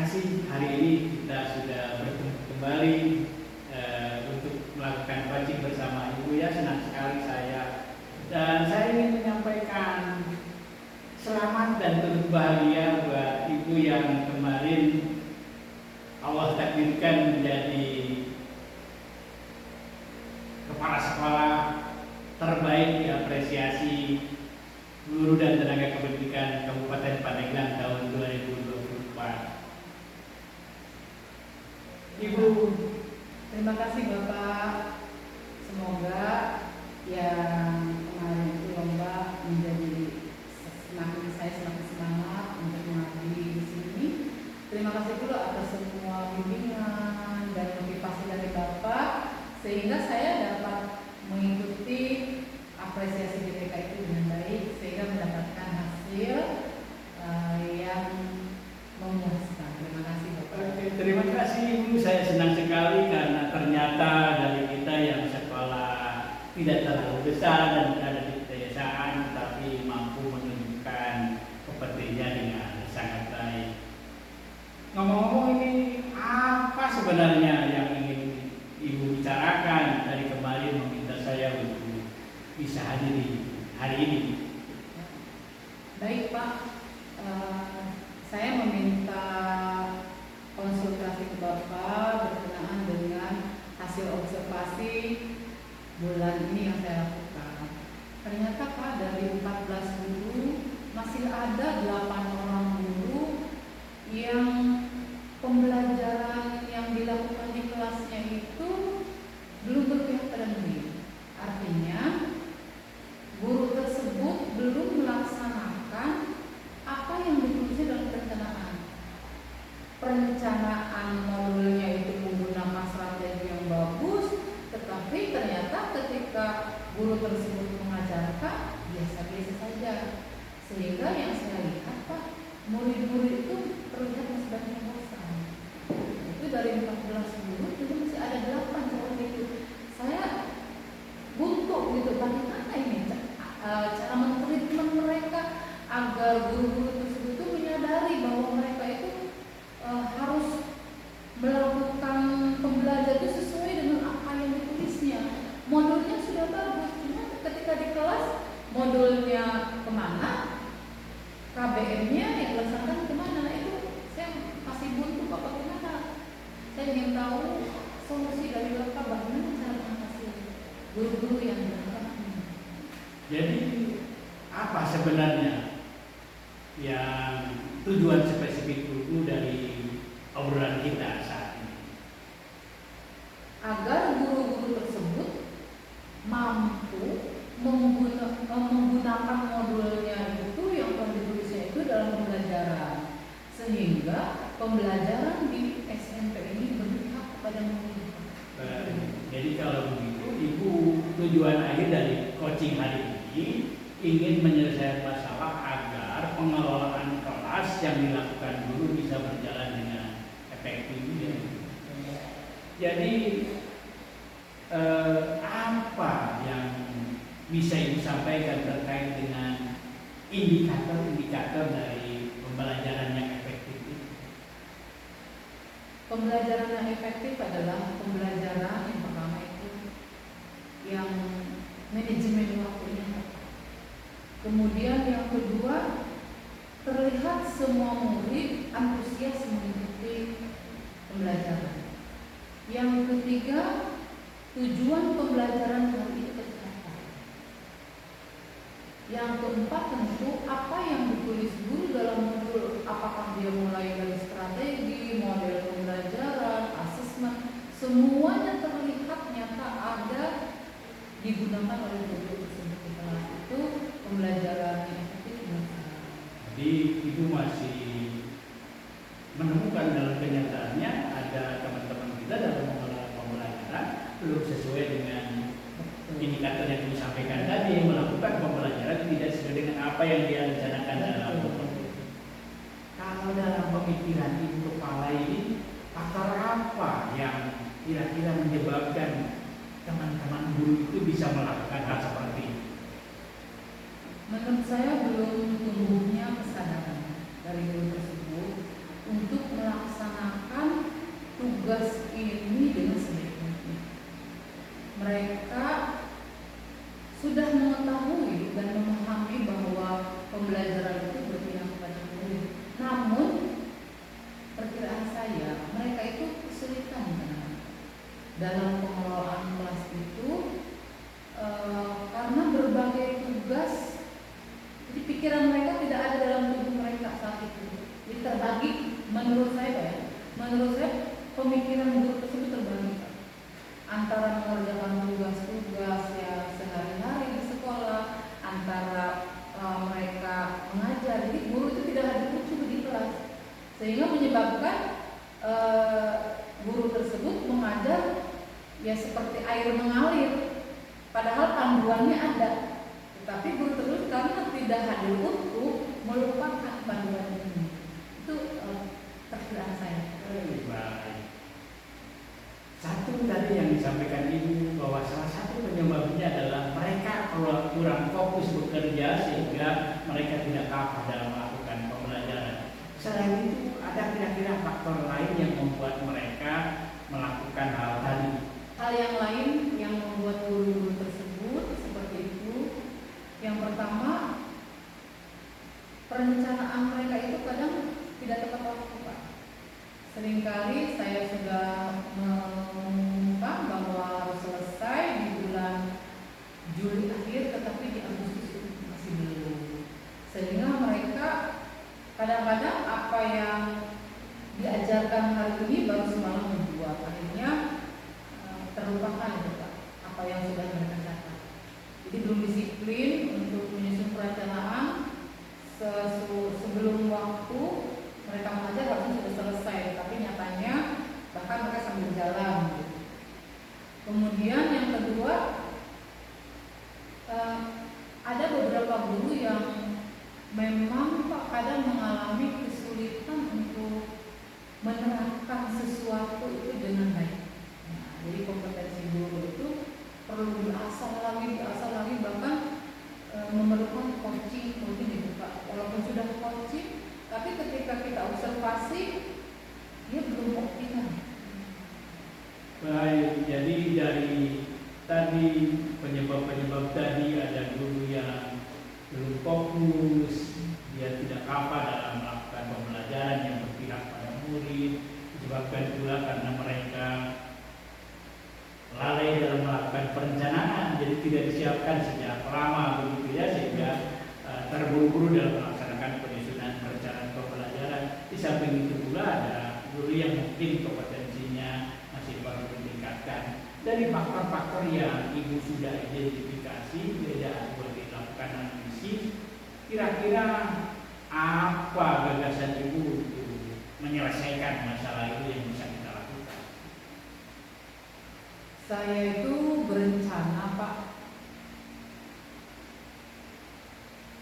kasih hari ini kita sudah bertemu kembali untuk melakukan coaching bersama Ibu ya. Senang sekali saya, dan saya ingin menyampaikan selamat dan turut bahagia buat Ibu yang kemarin Allah takdirkan menjadi kepala sekolah terbaik diapresiasi guru dan tenaga kependidikan Kabupaten Pandeglang tahun 2024. Ibu, Terima kasih Bapak. Semoga yang kemarin itu lomba menjadi saya semakin semangat untuk mengabdi di sini. Terima kasih pula atas semua bimbingan dan motivasi dari Bapak sehingga saya dapat mengikuti apresiasi BPK itu dengan baik sehingga mendapatkan hasil yang memuaskan. Terima kasih Bapak. oke, terima kasih Ibu. Saya senang sekali karena ternyata dari kita yang sekolah tidak terlalu besar dan berada di pedesaan, tapi mampu menunjukkan kompetensinya dengan sangat baik. Ngomong-ngomong, ini apa sebenarnya yang ingin Ibu bicarakan dari kemarin meminta saya untuk bisa hadir hari ini? Baik Pak, saya meminta konsultasi ke Bapak berkenaan dengan hasil observasi bulan ini yang saya lakukan. Ternyata Pak, dari 14 guru masih ada 8 orang guru yang pembelajaran yang dilakukan di kelasnya itu belum berpihak pada murid. Artinya guru tersebut belum melaksanakan apa yang ditulis dalam perencanaan. Perencanaan modulnya itu menggunakan strategi yang bagus, tetapi ternyata ketika guru tersebut mengajarkan biasa-biasa saja. Sehingga yang saya lihat Pak, murid-murid itu terlihat masih banyak yang bosan. Itu dari 14 guru itu masih ada 8 seperti itu. Saya buntu gitu, bagaimana ini cara mentreatment mereka agar guru-guru tersebut itu menyadari bahwa mereka itu harus melakukan pembelajaran itu sesuai dengan apa yang ditulisnya. Modulnya sudah bagus, cuma ketika di kelas modulnya kemana, KBM-nya yang dilaksanakan kemana, itu saya masih buntu Pak, bagaimana. Saya ingin tahu solusi dari Bapak bagaimana cara mengatasi guru-guru yang berangkat. Jadi apa sebenarnya yang tujuan spesifik dulu dari obrolan kita saat ini? Agar guru-guru tersebut mampu menggunakan modulnya itu yang telah ditulisnya itu dalam pembelajaran, sehingga pembelajaran di SMP ini berpihak kepada murid. Jadi kalau begitu, Ibu, tujuan akhir dari coaching hari ini ingin menyelesaikan masalah agar pengelolaan kelas yang dilakukan guru bisa berjalan dengan efektif. Jadi apa yang bisa Ibu sampaikan terkait dengan indikator-indikator dari pembelajaran yang efektif itu? Pembelajaran yang efektif adalah pembelajaran yang pertama itu yang manajemen waktunya tepat. Kemudian yang kedua, terlihat semua murid antusias mengikuti pembelajaran. Yang ketiga, tujuan pembelajaran hari itu tercapai. Yang keempat, tentu apa yang ditulis guru dalam modul, apakah dia mulai dari strategi, model pembelajaran, asesmen, semuanya terlihat nyata ada digunakan oleh guru tersebut di kelas. Itu pembelajaran yang efektif. Jadi Ibu masih menemukan dalam kenyataannya ada teman-teman kita dalam mengelola pembelajaran belum sesuai dengan indikator yang disampaikan tadi, melakukan pembelajaran tidak sesuai dengan apa yang dia rencanakan dalam modul. Kalau dalam pemikiran Ibu kepala ini, faktor apa yang kira-kira menyebabkan teman-teman guru itu bisa melakukan hal seperti ini? Menurut saya belum tumbuhnya kesadaran dari guru tersebut untuk melaksanakan mereka sudah mengetahui dan memahami bahwa pembelajaran itu berpihak kepada murid. Namun perkiraan saya mereka itu kesulitan dalam pengelolaan kelas itu karena berbagai tugas. Jadi pikiran mereka tidak ada dalam tubuh mereka saat itu. Jadi terbagi menurut saya pemikiran guru tersebut terbagi antara mengerjakan tugas-tugas yang sehari-hari di sekolah, antara mereka mengajar. Jadi guru itu tidak hadir utuh di kelas, sehingga menyebabkan guru tersebut mengajar ya seperti air mengalir, padahal panduannya ada, tetapi guru tersebut karena tidak hadir utuh melupakan panduan ini. Itu perkiraan saya. Baik. Satu tadi yang disampaikan Ibu bahwa salah satu penyebabnya adalah mereka kalau kurang fokus bekerja sehingga mereka tidak kapal dalam melakukan pembelajaran. Selain itu ada kira-kira faktor lain yang membuat mereka melakukan hal tadi. Hal yang lain yang membuat guru-guru tersebut seperti itu, yang pertama perencanaan mereka itu kadang tidak tepat waktu, Pak. Seringkali saya sudah mengumumkan bahwa harus selesai di bulan Juli akhir, tetapi di Agustus masih belum. Sehingga mereka kadang-kadang apa yang diajarkan hari ini baru semalam dibuat, akhirnya terlupakan itu, Pak, apa yang sudah mereka catat. Jadi belum disiplin untuk menyusun perencanaan sebelum waktu mereka mengajar harusnya sudah selesai, tapi nyatanya bahkan mereka sambil jalan. Kemudian yang kedua, ada beberapa guru yang memang Pak kadang mengalami kesulitan untuk menerapkan sesuatu itu dengan baik. Nah, jadi kompetensi guru itu perlu diasah lagi, bahkan memerlukan coaching gitu, Pak. Walaupun sudah coaching, tapi ketika kita observasi dia belum optimal. Baik, jadi dari tadi penyebab-penyebab tadi ada guru yang belum fokus, dia tidak kapal dalam melakukan pembelajaran yang berpihak pada murid, disebabkan pula karena mereka lalai dalam melakukan perencanaan, jadi tidak disiapkan sejak lama begitu ya, sehingga terburu-buru dalam melaksanakan penyusunan perencanaan pembelajaran. Di samping itu pula ada guru yang mungkin kompetensinya masih perlu ditingkatkan. Dari faktor-faktor yang Ibu sudah identifikasi, beda boleh dilakukan analisis. Kira-kira apa gagasan Ibu untuk menyelesaikan masalah itu yang bisa kita lakukan? Saya itu berencana, Pak,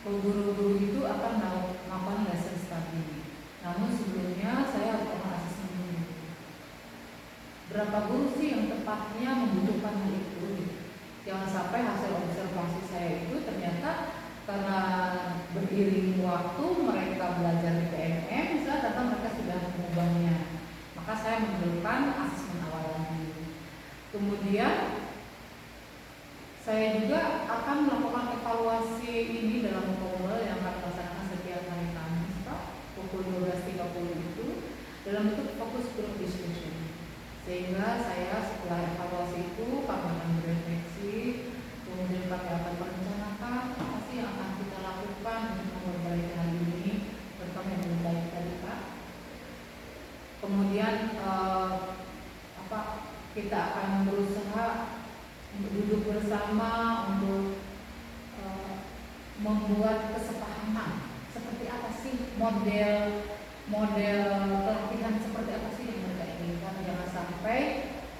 guru-guru itu akan melakukan lesson study. Namun sebelumnya saya harus melakukan asesmen dulu. Berapa guru sih yang tepatnya membutuhkan hal itu? Jangan sampai hasil observasi saya itu ternyata karena beriring waktu mereka belajar di PNM, misalnya ternyata mereka sudah mengubahnya. Maka saya memerlukan asesmen awal lagi. Kemudian saya juga akan melakukan evaluasi ini dalam komel yang akan dilaksanakan setiap hari Kamis, Pak, pukul 12.30 itu dalam bentuk fokus group discussion. Sehingga saya setelah evaluasi itu kami akan berefleksi, kemudian kami akan merencanakan apa sih yang akan kita lakukan untuk memperbaiki hal ini, terutama yang lebih baik tadi, Pak. Kemudian kita akan berusaha untuk duduk bersama untuk membuat kesepahaman seperti apa sih model pelatihan, seperti apa sih yang mereka inginkan. Jangan sampai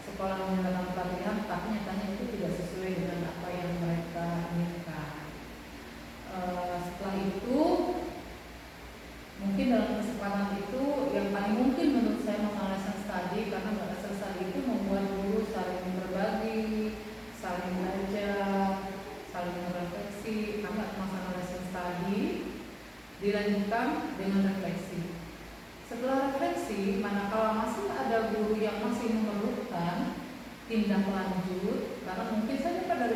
sekolah menggunakan pelatihan tapi nyatanya itu tidak sesuai dengan apa yang mereka inginkan. Setelah itu mungkin dalam kesempatan itu yang paling mungkin menurut saya mengenai lesson study, karena lesson study itu membuat guru saling berbagi, saling belajar, saling merefleksi. Kami akan melaksanakan lesson study dilanjutkan dengan refleksi. Setelah refleksi, manakala masih ada guru yang masih memerlukan tindak lanjut, karena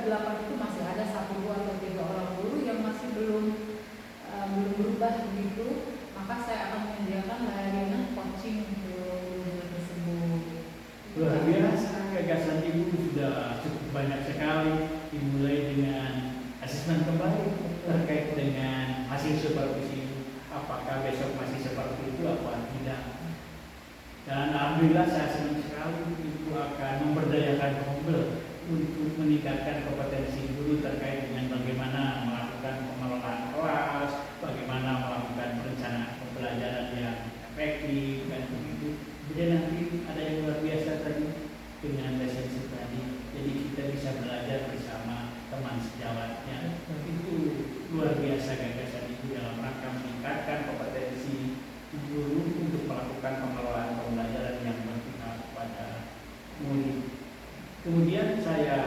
8 itu masih ada 1, 2 atau 3 orang guru yang masih belum berubah begitu, maka saya akan menyediakan layanan coaching untuk guru tersebut. Luar biasa, gagasan Ibu sudah cukup banyak sekali, dimulai dengan asesmen kembali terkait dengan hasil supervisi Ibu. Apakah besok masih seperti itu apa tidak? Dan alhamdulillah saya senang sekali Ibu akan memberdayakan Humble untuk meningkatkan kompetensi guru terkait dengan bagaimana melakukan pengelolaan kelas, bagaimana melakukan perencanaan pembelajaran yang efektif dan begitu. Kemudian nanti ada yang luar biasa tadi dengan lesson tadi. Jadi kita bisa belajar bersama teman sejawatnya. Itu luar biasa gagasan Ibu dalam rangka meningkatkan kompetensi guru untuk melakukan pengelolaan pembelajaran yang berpihak pada murid. Kemudian saya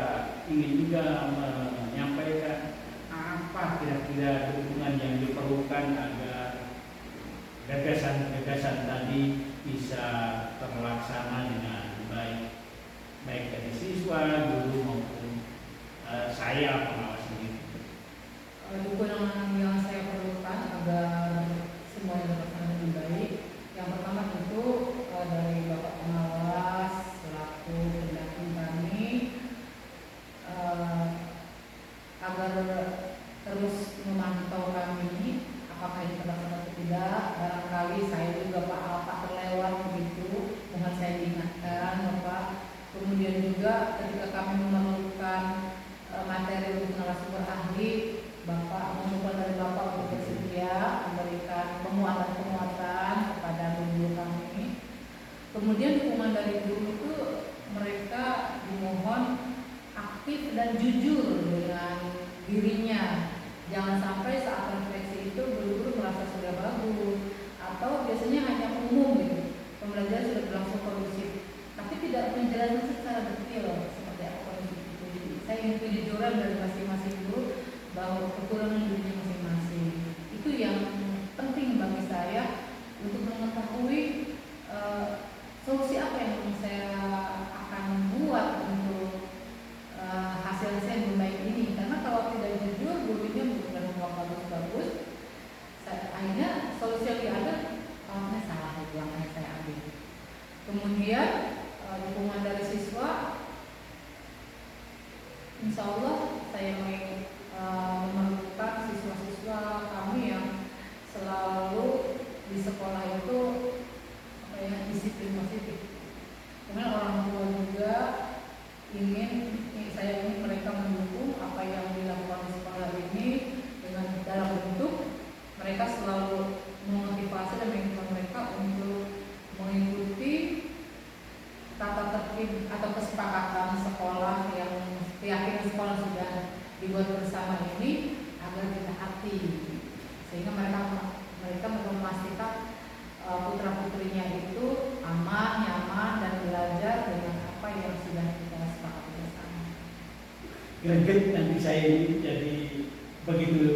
ingin juga menyampaikan apa kira-kira dukungan yang diperlukan agar gagasan-gagasan tadi bisa terlaksana dengan baik, baik dari siswa, guru maupun saya pengawas sendiri. Dukungan yang saya perlukan agar semuanya terlaksana lebih baik, yang pertama tentu dari Bapak Pengawas selaku pendamping kami, agar terus memantau kami apakah ini terlaksana atau tidak. Barangkali saya juga Pak terlewat begitu, mohon saya diingatkan Bapak. Kemudian juga ketika kami memerlukan materi untuk narasumber ahli, Bapak memohon dari Bapak untuk bersedia memberikan penguatan-penguatan kepada guru kami. Kemudian dukungan dari guru itu mereka dimohon aktif dan jujur dengan dirinya. Jangan sampai saat refleksi itu guru-guru merasa sudah bagus atau biasanya hanya umum gitu, pembelajaran sudah berlangsung kondusif, tapi tidak menjelaskan secara detail seperti apa kondisi itu. Jadi saya ingin kejujuran dari masing-masing guru bahwa kekurangan dirinya masing-masing. Itu yang penting bagi saya untuk mengetahui solusi apa yang saya akan buat untuk hasil-hasil yang baik ini. Karena kalau tidak jujur, gurunya bukan ngomong bagus-bagus, akhirnya solusi yang diambil awalnya salah, yang saya ambil. Kemudian dukungan dari siswa, insya Allah saya memerlukan siswa-siswa kami yang selalu di sekolah itu disiplin positif. Kemudian orang tua juga saya ingin mereka mendukung apa yang dilakukan di sekolah ini dengan dalam bentuk mereka selalu memotivasi dan mengingatkan mereka untuk mengikuti tata tertib atau kesepakatan sekolah yang keyakinan sekolah sudah dibuat bersama ini agar ditaati, sehingga mereka memastikan putra putrinya itu aman, nyaman dan belajar dengan apa yang sudah kita sepakati bersama. Greget nanti saya ini jadi begitu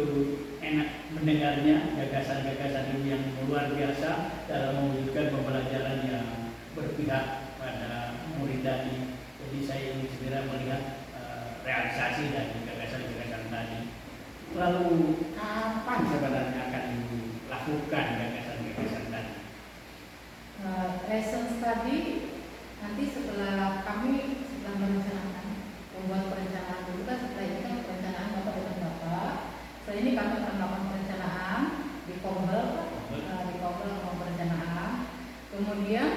enak mendengarnya gagasan-gagasan ini yang luar biasa dalam mewujudkan pembelajaran yang berpihak pada murid tadi. Jadi saya ingin segera melihat realisasi dari gagasan-gagasan tadi. Lalu kapan sebenarnya akan dilakukan gagasan-gagasan tadi? Lesson study nanti setelah merencanakan, membuat perencanaan dulu kan, setelah ini kan perencanaan Bapak dengan Bapak. Setelah ini kami akan melakukan perencanaan di Kombel mau perencanaan. Kemudian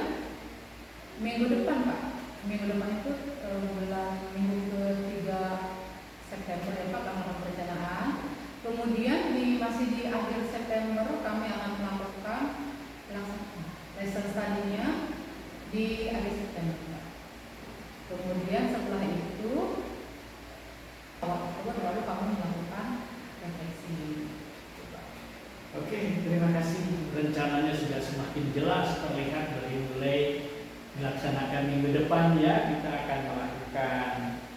minggu depan Pak, minggu depan itu minggu ke-3 September ya Pak, kami melakukan perencanaan. Kemudian masih di akhir September kami akan melakukan lesson study-nya di akhir September. Kemudian setelah itu awal Oktober baru kami melakukan refleksi. Oke, terima kasih. Rencananya sudah semakin jelas terlihat dari mulai dilaksanakan minggu depan ya. Kita akan melakukan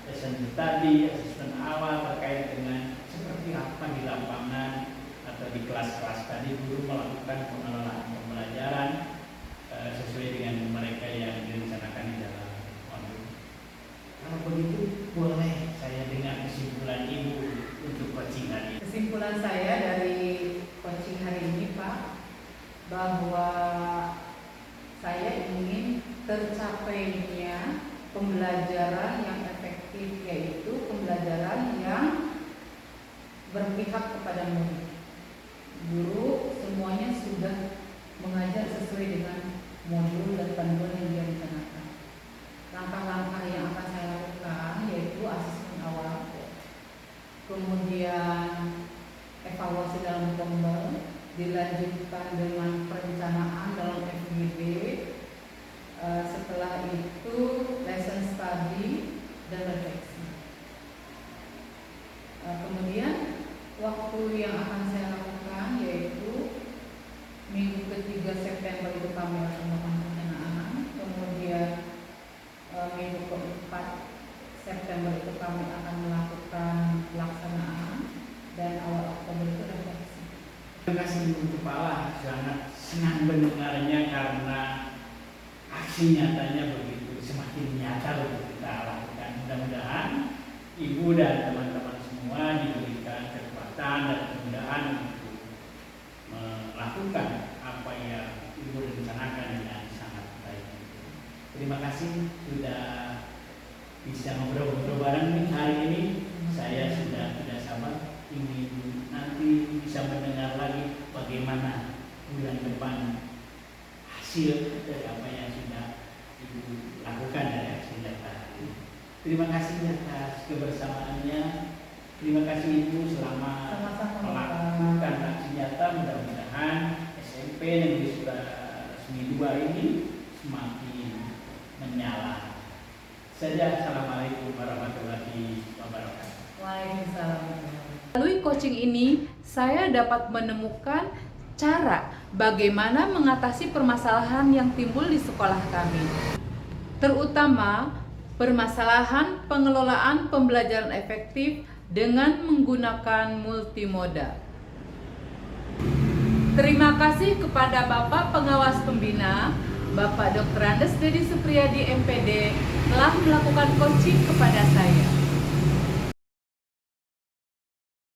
lesson study, asesmen awal terkait dengan seperti apa di lapangan atau di kelas-kelas tadi guru melakukan pengelolaan pembelajaran sesuai dengan mereka yang direncanakan di dalam modul. Kalau begitu boleh saya dengar kesimpulan bahwa saya ingin tercapainya pembelajaran yang efektif, yaitu pembelajaran yang berpihak kepada murid. Guru semuanya sudah mengajar sesuai dengan modul dan panduan yang dia rencanakan. Langkah-langkah yang akan saya lakukan yaitu asesmen awal, kemudian evaluasi dalam kembang, dilanjutkan dengan perencanaan dalam FGD, setelah itu lesson study dan refleksi. Kemudian waktu yang akan saya lakukan yaitu minggu ketiga September itu kami akan melakukan perencanaan, kemudian minggu keempat September itu kami akan melakukan pelaksanaan, dan awal Oktober itu refleksi. Terima kasih Bu Kepala, sangat senang mendengarnya karena aksi nyatanya begitu semakin nyata untuk kita lakukan. Mudah-mudahan Ibu dan teman-teman semua diberikan kekuatan dan kemudahan untuk melakukan apa yang Ibu rencanakan dengan sangat baik. Terima kasih sudah bisa ngobrol-ngobrol bareng nih hari ini. Saya sudah tidak sabar ingin nanti bisa mendengar lagi bagaimana bulan depan hasil dari apa yang sudah Ibu lakukan dari aksi nyata ini. Terima kasih atas kebersamaannya. Terima kasih Ibu selama melakukan aksi nyata. Mudah-mudahan SMP Negeri Sukarasmi 2 ini semakin menyala. Saja, assalamualaikum warahmatullahi wabarakatuh. Waalaikumsalam. Melalui coaching ini, saya dapat menemukan cara bagaimana mengatasi permasalahan yang timbul di sekolah kami, terutama permasalahan pengelolaan pembelajaran efektif dengan menggunakan multimoda. Terima kasih kepada Bapak Pengawas Pembina, Bapak Dr. Andes Dedi Supriyadi MPD, telah melakukan coaching kepada saya.